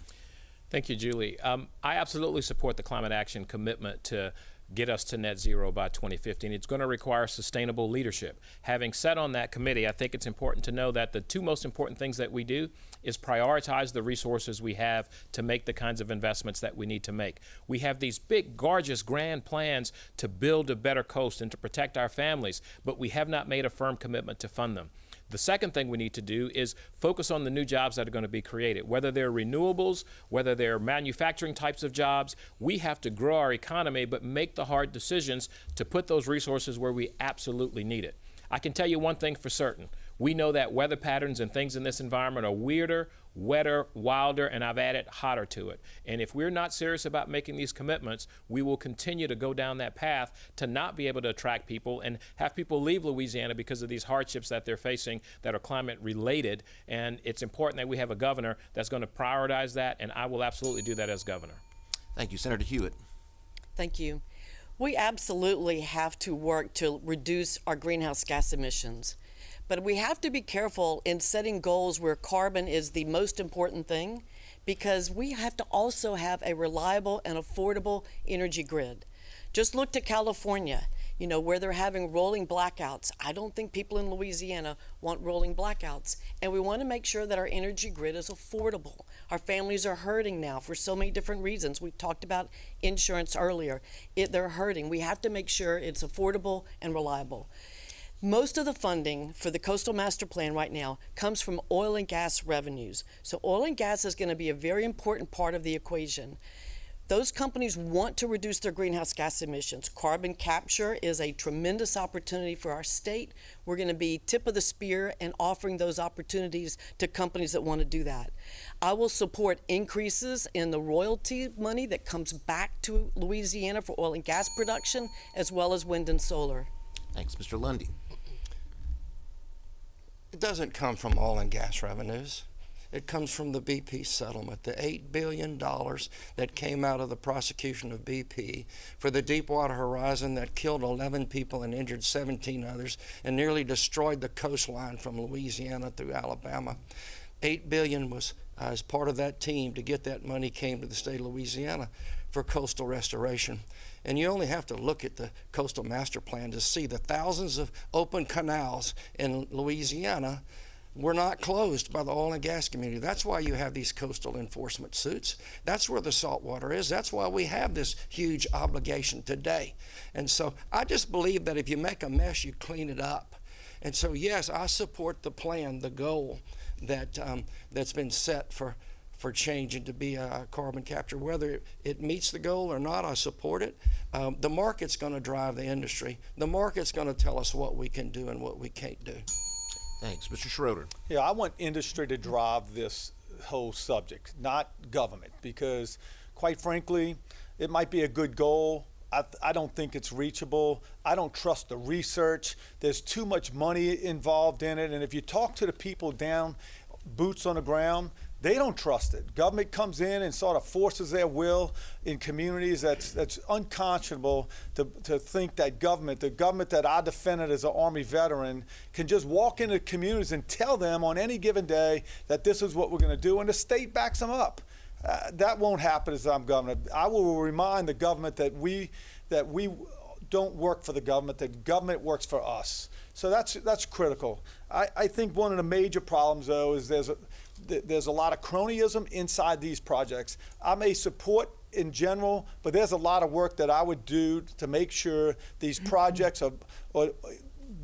Thank you, Julie. I absolutely support the climate action commitment to get us to net zero by 2050, and it's going to require sustainable leadership. Having sat on that committee, I think it's important to know that the two most important things that we do is prioritize the resources we have to make the kinds of investments that we need to make. We have these big, gorgeous, grand plans to build a better coast and to protect our families, but we have not made a firm commitment to fund them. The second thing we need to do is focus on the new jobs that are going to be created, whether they're renewables, whether they're manufacturing types of jobs. We have to grow our economy, but make the hard decisions to put those resources where we absolutely need it. I can tell you one thing for certain. We know that weather patterns and things in this environment are weirder, wetter, wilder, and I've added hotter to it. And if we're not serious about making these commitments, we will continue to go down that path to not be able to attract people and have people leave Louisiana because of these hardships that they're facing that are climate related. And it's important that we have a governor that's going to prioritize that, and I will absolutely do that as governor. Thank you. Senator Hewitt. Thank you. We absolutely have to work to reduce our greenhouse gas emissions. But we have to be careful in setting goals where carbon is the most important thing, because we have to also have a reliable and affordable energy grid. Just look to California, where they're having rolling blackouts. I don't think people in Louisiana want rolling blackouts. And we want to make sure that our energy grid is affordable. Our families are hurting now for so many different reasons. We talked about insurance earlier. They're hurting. We have to make sure it's affordable and reliable. Most of the funding for the Coastal Master Plan right now comes from oil and gas revenues. So oil and gas is going to be a very important part of the equation. Those companies want to reduce their greenhouse gas emissions. Carbon capture is a tremendous opportunity for our state. We're going to be tip of the spear and offering those opportunities to companies that want to do that. I will support increases in the royalty money that comes back to Louisiana for oil and gas production, as well as wind and solar. Thanks. Mr. Lundy. It doesn't come from oil and gas revenues. It comes from the BP settlement, the $8 billion that came out of the prosecution of BP for the Deepwater Horizon that killed 11 people and injured 17 others and nearly destroyed the coastline from Louisiana through Alabama. $8 billion was as part of that team to get that money came to the state of Louisiana for coastal restoration. And you only have to look at the Coastal Master Plan to see the thousands of open canals in Louisiana were not closed by the oil and gas community. That's why you have these coastal enforcement suits. That's where the salt water is. That's why we have this huge obligation today. And so I just believe that if you make a mess, you clean it up. And so, yes, I support the plan, the goal that that's been set for change and to be a carbon capture. Whether it meets the goal or not, I support it. The market's going to drive the industry. The market's going to tell us what we can do and what we can't do. Thanks. Mr. Schroeder. Yeah, I want industry to drive this whole subject, not government, because quite frankly, it might be a good goal. I don't think it's reachable. I don't trust the research. There's too much money involved in it. And if you talk to the people down, boots on the ground, they don't trust it. Government comes in and sort of forces their will in communities. That's unconscionable to think that the government that I defended as an Army veteran, can just walk into communities and tell them on any given day that this is what we're going to do, and the state backs them up. That won't happen as I'm governor. I will remind the government that we don't work for the government, the government works for us. So that's critical. I think one of the major problems, though, is there's a lot of cronyism inside these projects. I may support in general, but there's a lot of work that I would do to make sure these projects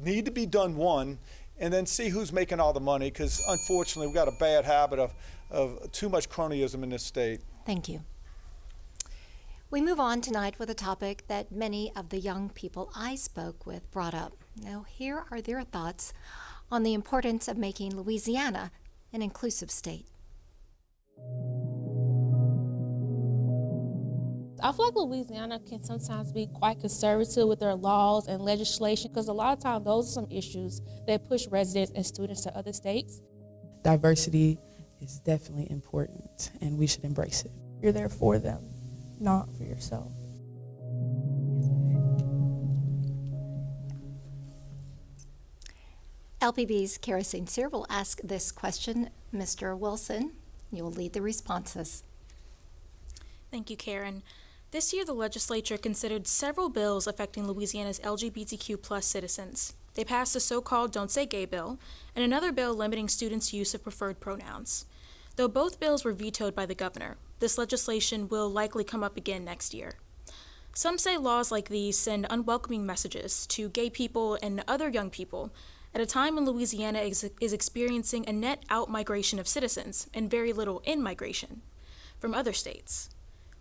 need to be done one, and then see who's making all the money, because unfortunately we've got a bad habit of too much cronyism in this state. Thank you. We move on tonight with a topic that many of the young people I spoke with brought up. Now, here are their thoughts on the importance of making Louisiana an inclusive state. I feel like Louisiana can sometimes be quite conservative with their laws and legislation because a lot of times those are some issues that push residents and students to other states. Diversity is definitely important and we should embrace it. You're there for them, not for yourself. LPB's Kara St. Cyr will ask this question. Mr. Wilson, you'll lead the responses. Thank you, Karen. This year, the legislature considered several bills affecting Louisiana's LGBTQ+ citizens. They passed the so-called Don't Say Gay bill and another bill limiting students' use of preferred pronouns. Though both bills were vetoed by the governor, this legislation will likely come up again next year. Some say laws like these send unwelcoming messages to gay people and other young people at a time when Louisiana is experiencing a net out-migration of citizens and very little in-migration from other states.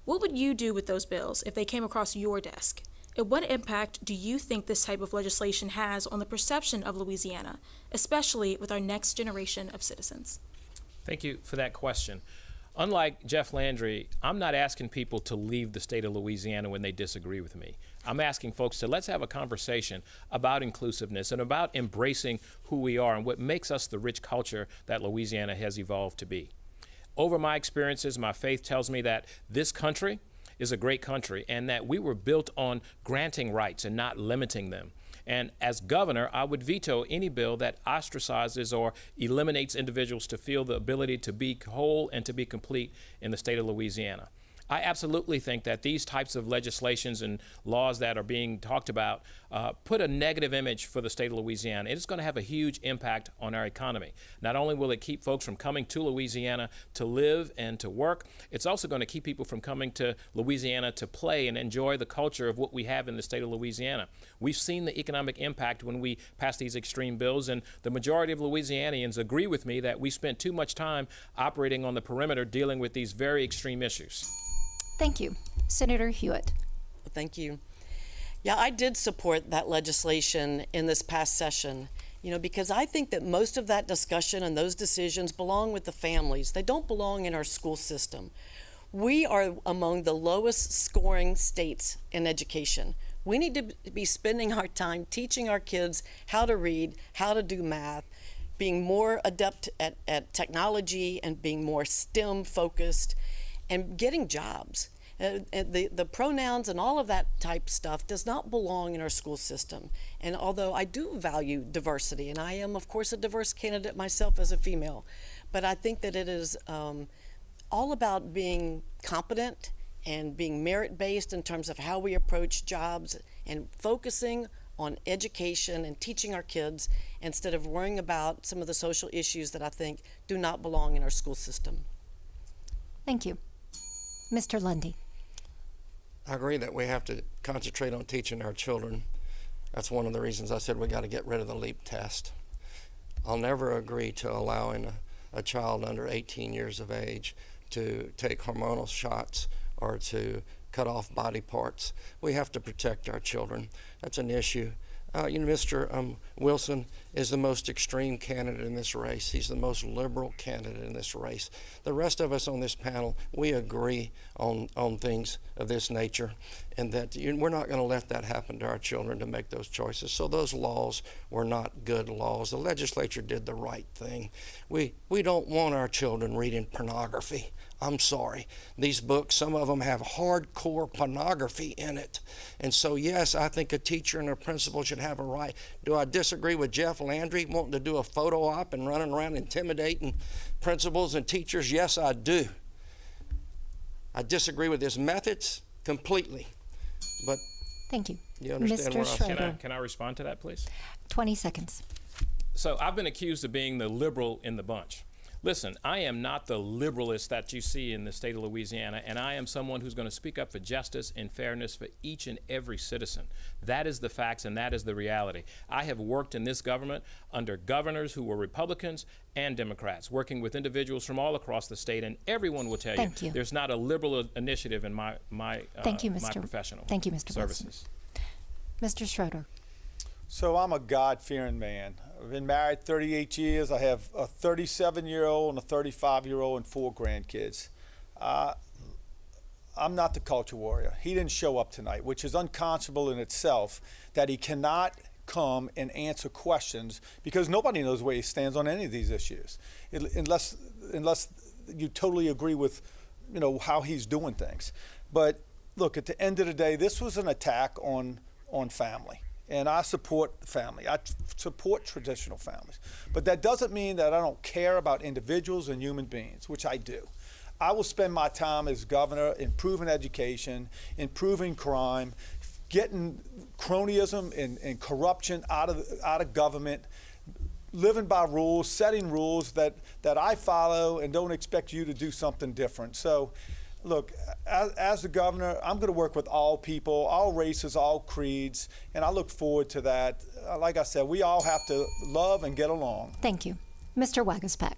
What would you do with those bills if they came across your desk? And what impact do you think this type of legislation has on the perception of Louisiana, especially with our next generation of citizens? Thank you for that question. Unlike Jeff Landry, I'm not asking people to leave the state of Louisiana when they disagree with me. I'm asking folks to let's have a conversation about inclusiveness and about embracing who we are and what makes us the rich culture that Louisiana has evolved to be. Over my experiences, my faith tells me that this country is a great country and that we were built on granting rights and not limiting them. And as governor, I would veto any bill that ostracizes or eliminates individuals to feel the ability to be whole and to be complete in the state of Louisiana. I absolutely think that these types of legislations and laws that are being talked about put a negative image for the state of Louisiana. It's going to have a huge impact on our economy. Not only will it keep folks from coming to Louisiana to live and to work, it's also going to keep people from coming to Louisiana to play and enjoy the culture of what we have in the state of Louisiana. We've seen the economic impact when we pass these extreme bills, and the majority of Louisianians agree with me that we spent too much time operating on the perimeter dealing with these very extreme issues. Thank you. Senator Hewitt. Thank you. Yeah, I did support that legislation in this past session, because I think that most of that discussion and those decisions belong with the families. They don't belong in our school system. We are among the lowest scoring states in education. We need to be spending our time teaching our kids how to read, how to do math, being more adept at technology and being more STEM focused, and getting jobs. The pronouns and all of that type stuff does not belong in our school system. And although I do value diversity, and I am, of course, a diverse candidate myself as a female, but I think that it is all about being competent and being merit-based in terms of how we approach jobs and focusing on education and teaching our kids instead of worrying about some of the social issues that I think do not belong in our school system. Thank you. Mr. Lundy. I agree that we have to concentrate on teaching our children. That's one of the reasons I said we got to get rid of the LEAP test. I'll never agree to allowing a child under 18 years of age to take hormonal shots or to cut off body parts. We have to protect our children. That's an issue. Mr. Wilson is the most extreme candidate in this race. He's the most liberal candidate in this race. The rest of us on this panel, we agree on things of this nature, and that we're not going to let that happen to our children to make those choices. So those laws were not good laws. The legislature did the right thing. We don't want our children reading pornography. I'm sorry. These books, some of them have hardcore pornography in it. And so, yes, I think a teacher and a principal should have a right. Do I disagree with Jeff Landry wanting to do a photo op and running around intimidating principals and teachers? Yes, I do. I disagree with his methods completely. But thank you. You understand Mr. where Schroeder. Can I respond to that, please? 20 seconds. So I've been accused of being the liberal in the bunch. Listen, I am not the liberalist that you see in the state of Louisiana, and I am someone who's going to speak up for justice and fairness for each and every citizen. That is the facts, and that is the reality. I have worked in this government under governors who were Republicans and Democrats, working with individuals from all across the state, and everyone will tell you there's not a liberal initiative in my professional services. Mr. Schroeder. So I'm a God-fearing man. I've been married 38 years. I have a 37-year-old and a 35-year-old and 4 grandkids. I'm not the culture warrior. He didn't show up tonight, which is unconscionable in itself, that he cannot come and answer questions, because nobody knows where he stands on any of these issues, unless you totally agree with, how he's doing things. But look, at the end of the day, this was an attack on family. And I support family. I support traditional families. But that doesn't mean that I don't care about individuals and human beings, which I do. I will spend my time as governor improving education, improving crime, getting cronyism and corruption out of government, living by rules, setting rules that I follow, and don't expect you to do something different. So, look, as the governor, I'm going to work with all people, all races, all creeds, and I look forward to that. Like I said, we all have to love and get along. Thank you. Mr. Wagaspak.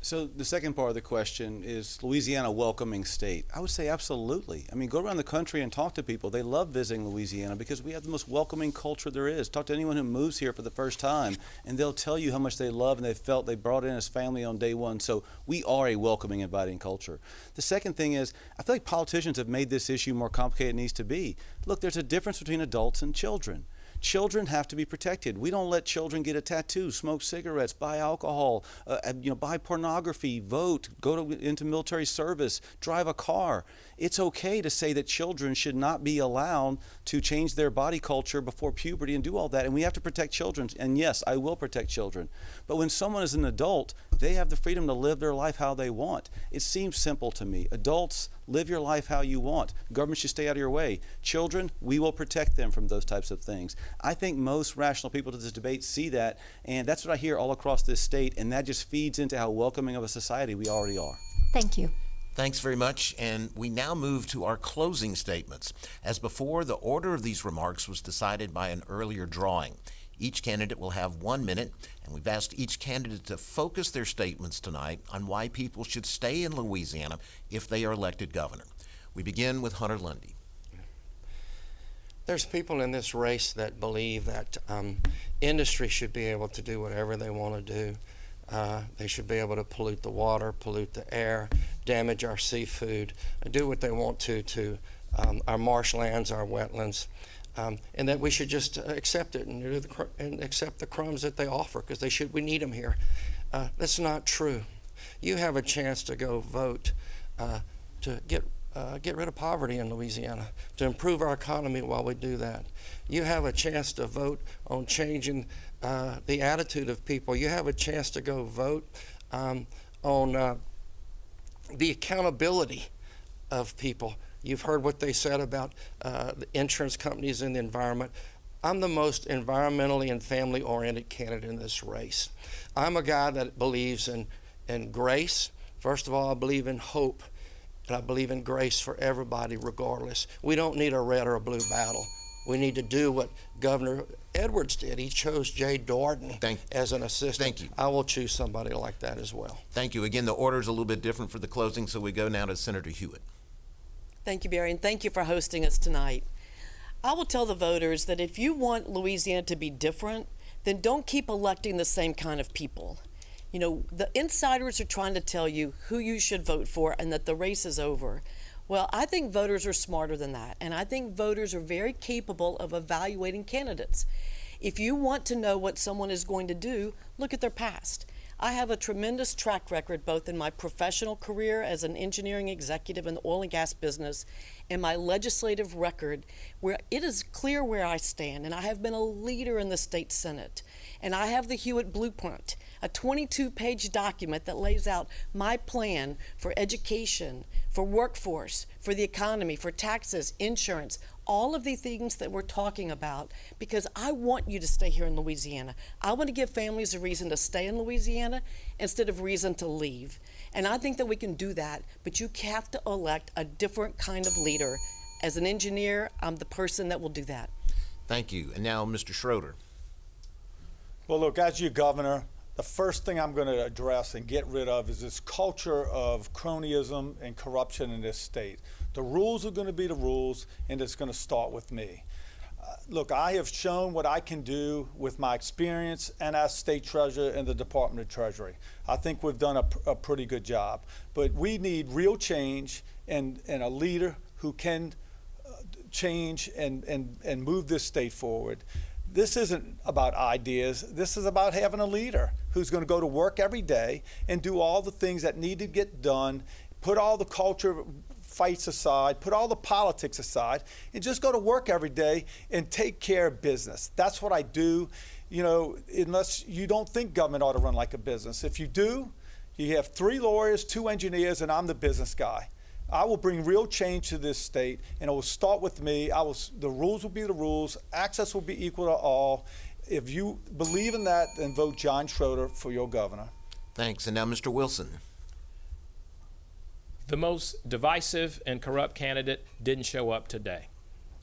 So the second part of the question is Louisiana a welcoming state? I would say absolutely. I mean, go around the country and talk to people. They love visiting Louisiana because we have the most welcoming culture there is. Talk to anyone who moves here for the first time, and they'll tell you how much they love and they felt they brought in as family on day one. So we are a welcoming, inviting culture. The second thing is, I feel like politicians have made this issue more complicated than it needs to be. Look, there's a difference between adults and children. Children have to be protected. We don't let children get a tattoo, smoke cigarettes, buy alcohol, buy pornography, vote, go into military service, drive a car. It's okay to say that children should not be allowed to change their body culture before puberty and do all that. And we have to protect children. And yes, I will protect children. But when someone is an adult, they have the freedom to live their life how they want. It seems simple to me. Adults, live your life how you want. Government should stay out of your way. Children, we will protect them from those types of things. I think most rational people to this debate see that, and that's what I hear all across this state, and that just feeds into how welcoming of a society we already are. Thank you. Thanks very much, and we now move to our closing statements. As before, the order of these remarks was decided by an earlier drawing. Each candidate will have 1 minute, and we've asked each candidate to focus their statements tonight on why people should stay in Louisiana if they are elected governor. We begin with Hunter Lundy. There's people in this race that believe that industry should be able to do whatever they want to do. They should be able to pollute the water, pollute the air, damage our seafood, do what they want to our marshlands, our wetlands. And that we should just accept it and accept the crumbs that they offer, because we need them here. That's not true. You have a chance to go vote to get rid of poverty in Louisiana, to improve our economy while we do that. You have a chance to vote on changing the attitude of people. You have a chance to go vote on the accountability of people. You've heard what they said about the insurance companies and the environment. I'm the most environmentally and family-oriented candidate in this race. I'm a guy that believes in grace. First of all, I believe in hope, and I believe in grace for everybody regardless. We don't need a red or a blue battle. We need to do what Governor Edwards did. He chose Jay Dordan as an assistant. Thank you. I will choose somebody like that as well. Thank you. Again, the order is a little bit different for the closing, so we go now to Senator Hewitt. Thank you, Barry, and thank you for hosting us tonight. I will tell the voters that if you want Louisiana to be different, then don't keep electing the same kind of people. You know, the insiders are trying to tell you who you should vote for and that the race is over. Well, I think voters are smarter than that, and I think voters are very capable of evaluating candidates. If you want to know what someone is going to do, look at their past. I have a tremendous track record both in my professional career as an engineering executive in the oil and gas business and my legislative record, where it is clear where I stand, and I have been a leader in the state Senate. And I have the Hewitt Blueprint, a 22-page document that lays out my plan for education, for workforce, for the economy, for taxes, insurance, all of the things that we're talking about, because I want you to stay here in Louisiana. I want to give families a reason to stay in Louisiana instead of reason to leave. And I think that we can do that, but you have to elect a different kind of leader. As an engineer, I'm the person that will do that. Thank you. And now, Mr. Schroeder. Well, look, as your governor, the first thing I'm going to address and get rid of is this culture of cronyism and corruption in this state. The rules are going to be the rules, and it's going to start with me. Look, I have shown what I can do with my experience and as state treasurer in the Department of Treasury. I think we've done a pretty good job. But we need real change and a leader who can change and move this state forward. This isn't about ideas. This is about having a leader who's going to go to work every day and do all the things that need to get done, put all the culture fights aside, put all the politics aside, and just go to work every day and take care of business. That's what I do, you know, unless you don't think government ought to run like a business. If you do, you have 3 lawyers, 2 engineers, and I'm the business guy. I will bring real change to this state, and it will start with me. The rules will be the rules. Access will be equal to all. If you believe in that, then vote John Schroeder for your governor. Thanks. And now Mr. Wilson. The most divisive and corrupt candidate didn't show up today.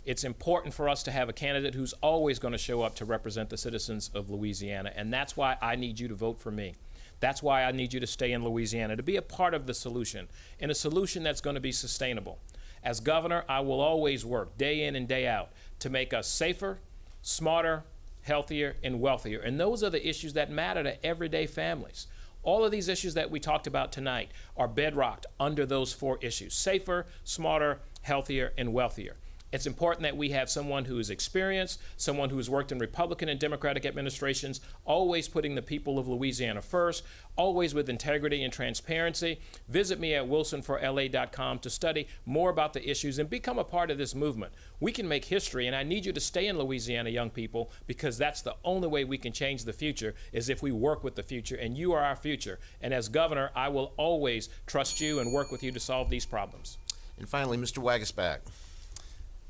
It's important for us to have a candidate who's always going to show up to represent the citizens of Louisiana, and that's why I need you to vote for me. That's why I need you to stay in Louisiana, to be a part of the solution, and a solution that's going to be sustainable. As governor, I will always work day in and day out to make us safer, smarter, healthier, and wealthier. And those are the issues that matter to everyday families. All of these issues that we talked about tonight are bedrocked under those 4 issues: safer, smarter, healthier, and wealthier. It's important that we have someone who is experienced, someone who has worked in Republican and Democratic administrations, always putting the people of Louisiana first, always with integrity and transparency. Visit me at wilsonforla.com to study more about the issues and become a part of this movement. We can make history, and I need you to stay in Louisiana, young people, because that's the only way we can change the future, is if we work with the future, and you are our future. And as governor, I will always trust you and work with you to solve these problems. And finally, Mr. Wagasback.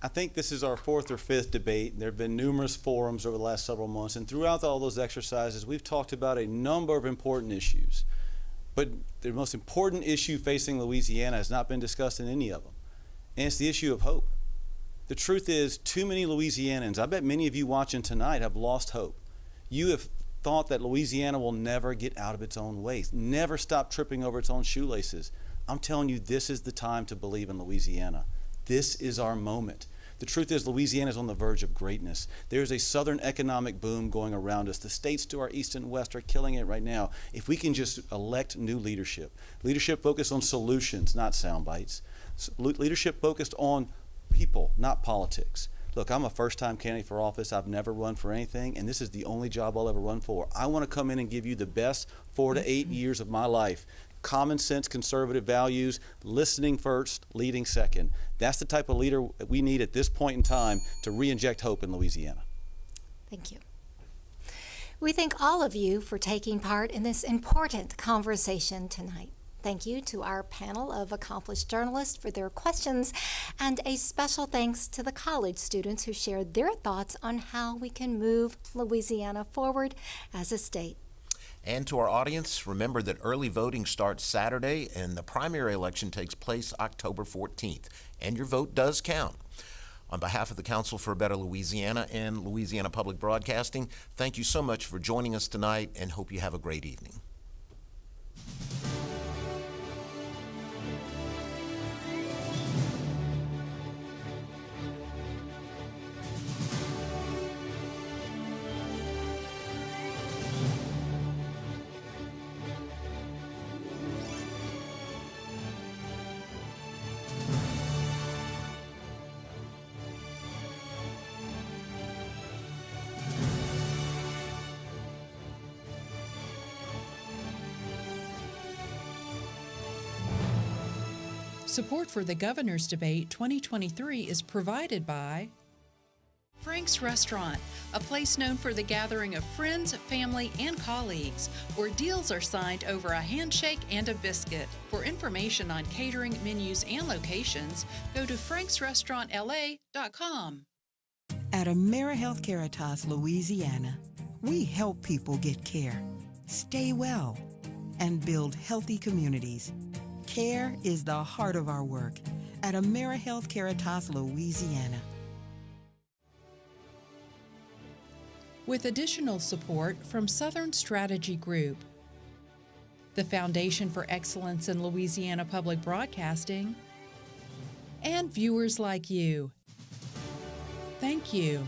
I think this is our 4th or 5th debate. There have been numerous forums over the last several months, and throughout all those exercises, we've talked about a number of important issues. But the most important issue facing Louisiana has not been discussed in any of them, and it's the issue of hope. The truth is, too many Louisianans, I bet many of you watching tonight, have lost hope. You have thought that Louisiana will never get out of its own ways, never stop tripping over its own shoelaces. I'm telling you, this is the time to believe in Louisiana. This is our moment. The truth is, Louisiana is on the verge of greatness. There's a southern economic boom going around us. The states to our east and west are killing it right now. If we can just elect new leadership focused on solutions, not sound bites, leadership focused on people, not politics. Look, I'm a first-time candidate for office. I've never run for anything, and this is the only job I'll ever run for. I want to come in and give you the best 4 to 8 years of my life. Common sense, conservative values, listening first, leading second. That's the type of leader we need at this point in time to re-inject hope in Louisiana. Thank you. We thank all of you for taking part in this important conversation tonight. Thank you to our panel of accomplished journalists for their questions, and a special thanks to the college students who shared their thoughts on how we can move Louisiana forward as a state. And to our audience, remember that early voting starts Saturday and the primary election takes place October 14th, and your vote does count. On behalf of the Council for a Better Louisiana and Louisiana Public Broadcasting, thank you so much for joining us tonight, and hope you have a great evening. Support for the Governor's Debate 2023 is provided by Frank's Restaurant, a place known for the gathering of friends, family, and colleagues, where deals are signed over a handshake and a biscuit. For information on catering, menus, and locations, go to franksrestaurantla.com. At AmeriHealthCaritas Louisiana, we help people get care, stay well, and build healthy communities. Care is the heart of our work at AmeriHealthCaritas Louisiana. With additional support from Southern Strategy Group, the Foundation for Excellence in Louisiana Public Broadcasting, and viewers like you. Thank you.